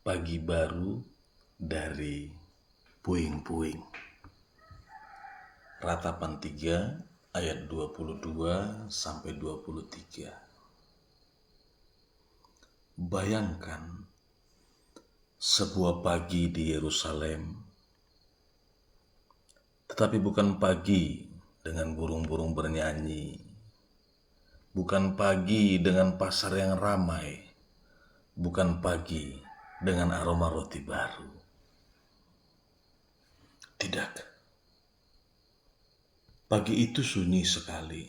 Pagi baru dari puing-puing. Ratapan 3 ayat 22 sampai 23. Bayangkan sebuah pagi di Yerusalem, tetapi bukan pagi dengan burung-burung bernyanyi, bukan pagi dengan pasar yang ramai, bukan pagi dengan aroma roti baru. Tidak. Pagi itu sunyi sekali.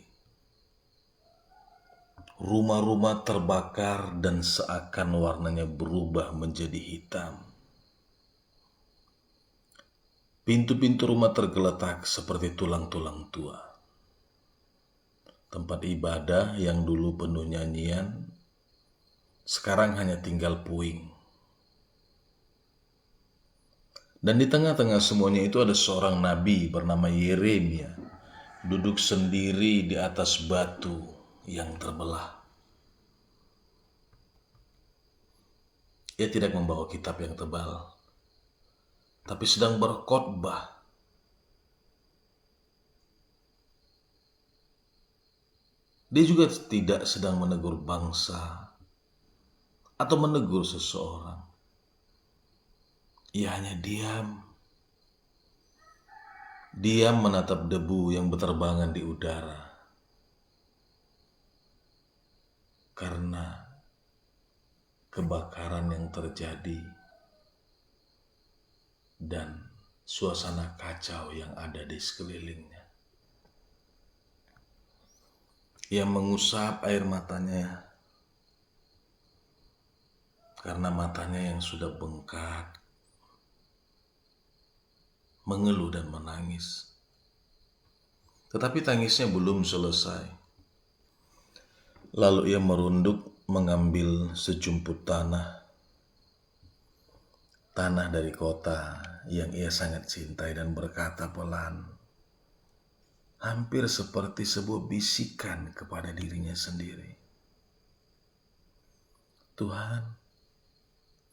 Rumah-rumah terbakar dan seakan warnanya berubah menjadi hitam. Pintu-pintu rumah tergeletak seperti tulang-tulang tua. Tempat ibadah yang dulu penuh nyanyian, sekarang hanya tinggal puing. Dan di tengah-tengah semuanya itu ada seorang nabi bernama Yeremia, duduk sendiri di atas batu yang terbelah. Ia tidak membawa kitab yang tebal, tapi sedang berkhotbah. Dia juga tidak sedang menegur bangsa atau menegur seseorang. Ia hanya diam menatap debu yang berterbangan di udara. Karena kebakaran yang terjadi dan suasana kacau yang ada di sekelilingnya. Ia mengusap air matanya karena matanya yang sudah bengkak, mengeluh dan menangis. Tetapi tangisnya belum selesai. Lalu ia merunduk mengambil sejumput tanah dari kota yang ia sangat cintai dan berkata pelan, hampir seperti sebuah bisikan kepada dirinya sendiri. Tuhan,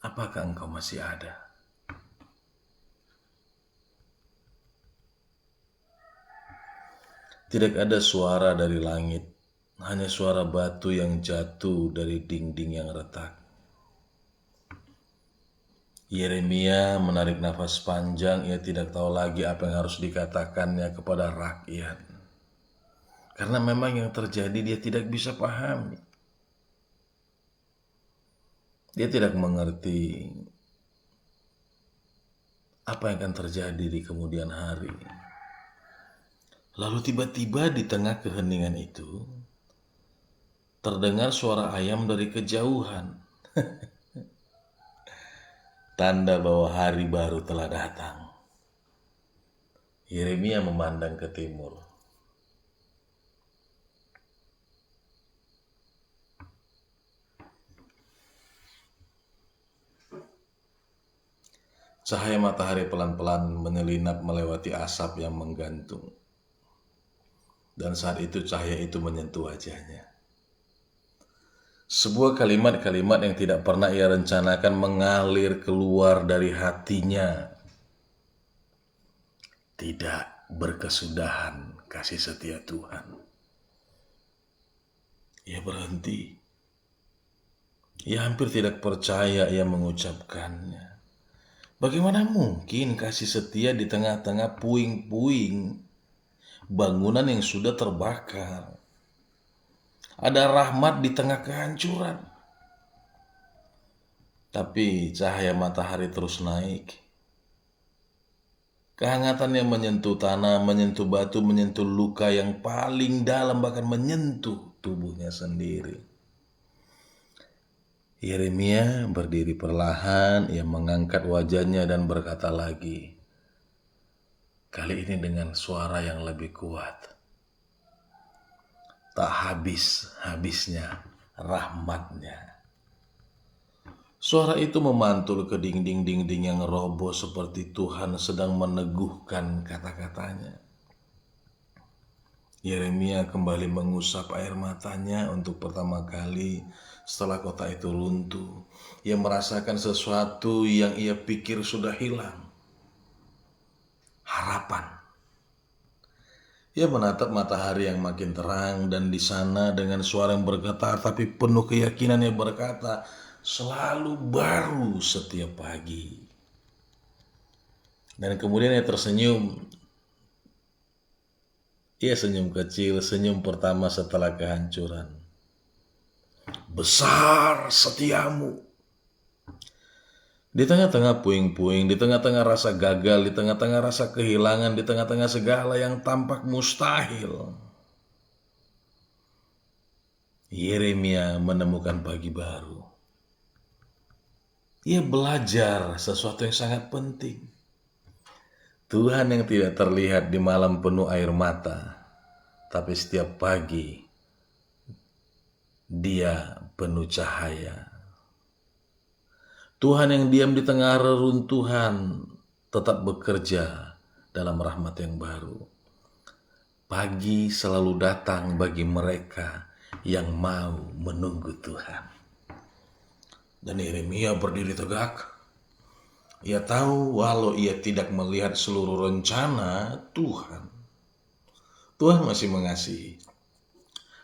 apakah Engkau masih ada? Tidak ada suara dari langit, hanya suara batu yang jatuh dari dinding yang retak. Yeremia menarik nafas panjang, ia tidak tahu lagi apa yang harus dikatakannya kepada rakyat. Karena memang yang terjadi dia tidak bisa pahami. Dia tidak mengerti apa yang akan terjadi di kemudian hari. Lalu tiba-tiba di tengah keheningan itu, terdengar suara ayam dari kejauhan. Tanda bahwa hari baru telah datang. Yeremia memandang ke timur. Cahaya matahari pelan-pelan menyelinap melewati asap yang menggantung. Dan saat itu cahaya itu menyentuh wajahnya. Sebuah kalimat-kalimat yang tidak pernah ia rencanakan mengalir keluar dari hatinya. Tidak berkesudahan kasih setia Tuhan. Ia berhenti. Ia hampir tidak percaya ia mengucapkannya. Bagaimana mungkin kasih setia di tengah-tengah puing-puing bangunan yang sudah terbakar? Ada rahmat di tengah kehancuran. Tapi cahaya matahari terus naik. Kehangatannya menyentuh tanah, menyentuh batu, menyentuh luka yang paling dalam, bahkan menyentuh tubuhnya sendiri. Yeremia berdiri perlahan, ia mengangkat wajahnya dan berkata lagi. Kali ini dengan suara yang lebih kuat. Tak habis-habisnya rahmatnya. Suara itu memantul ke dinding-dinding yang roboh seperti Tuhan sedang meneguhkan kata-katanya. Yeremia kembali mengusap air matanya untuk pertama kali setelah kota itu runtuh. Ia merasakan sesuatu yang ia pikir sudah hilang. Harapan. Ia menatap matahari yang makin terang, dan di sana dengan suara yang bergetar tapi penuh keyakinan ia berkata, selalu baru setiap pagi. Dan kemudian ia tersenyum. Ia senyum kecil, senyum pertama setelah kehancuran. Besar setiamu. Di tengah-tengah puing-puing, di tengah-tengah rasa gagal, di tengah-tengah rasa kehilangan, di tengah-tengah segala yang tampak mustahil, Yeremia menemukan pagi baru. Ia belajar sesuatu yang sangat penting. Tuhan yang tidak terlihat di malam penuh air mata, tapi setiap pagi Dia penuh cahaya. Tuhan yang diam di tengah reruntuhan tetap bekerja dalam rahmat yang baru. Pagi selalu datang bagi mereka yang mau menunggu Tuhan. Dan Yeremia berdiri tegak. Ia tahu walau ia tidak melihat seluruh rencana Tuhan, Tuhan masih mengasihi.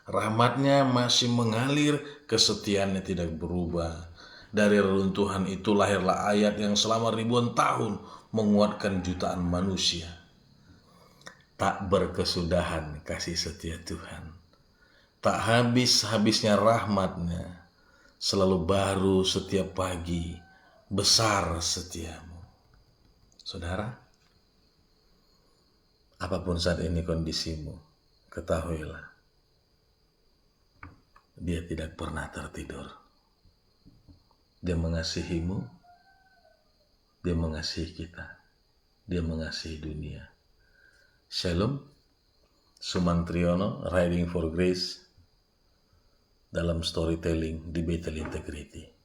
Rahmatnya masih mengalir, kesetiaannya tidak berubah. Dari reruntuhan itu lahirlah ayat yang selama ribuan tahun menguatkan jutaan manusia. Tak berkesudahan kasih setia Tuhan. Tak habis-habisnya rahmatnya. Selalu baru setiap pagi. Besar setiamu. Saudara, apapun saat ini kondisimu, ketahuilah, Dia tidak pernah tertidur. Dia mengasihimu, Dia mengasihi kita, Dia mengasihi dunia. Shalom, Sumantriono, Riding for Grace, dalam storytelling di Bethel Integrity.